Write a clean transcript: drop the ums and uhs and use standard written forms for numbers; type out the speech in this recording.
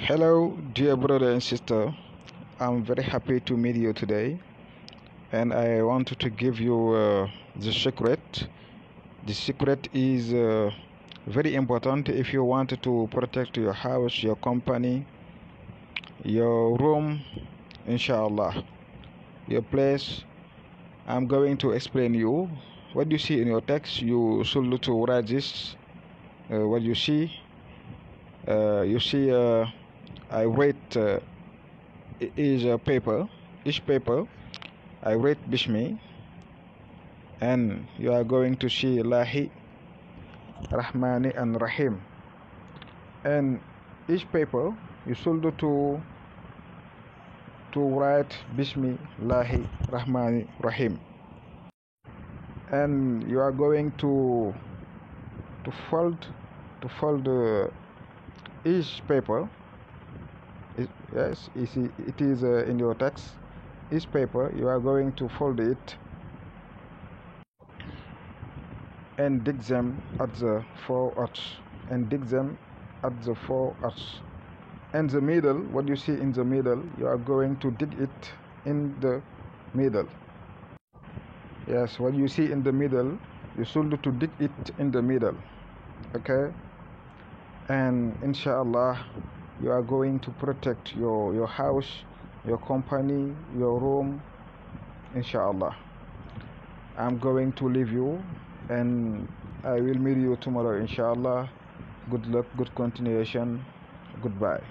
Hello, dear brother and sister. I'm very happy to meet you today, and I wanted to give you the secret. The secret is very important if you want to protect your house, your company, your room, inshallah, your place. I'm going to explain you what you see in your text. You should to write this. What you see. You see. I write is a paper. Each paper I write Bishmi, and you are going to see Lahi, Rahmani, and Rahim. And each paper you should do to write Bishmi, Lahi, Rahmani, Rahim. And you are going to fold each paper. Yes, it is in your text. Each paper you are going to fold it and dig them at the four arches, and dig them at the four arches. And the middle, what you see in the middle, you are going to dig it in the middle. Yes, what you see in the middle, you should to dig it in the middle. Okay, and inshallah you are going to protect your house, your company, your room, inshallah. I'm going to leave you, and I will meet you tomorrow, inshallah. Good luck, good continuation. Goodbye.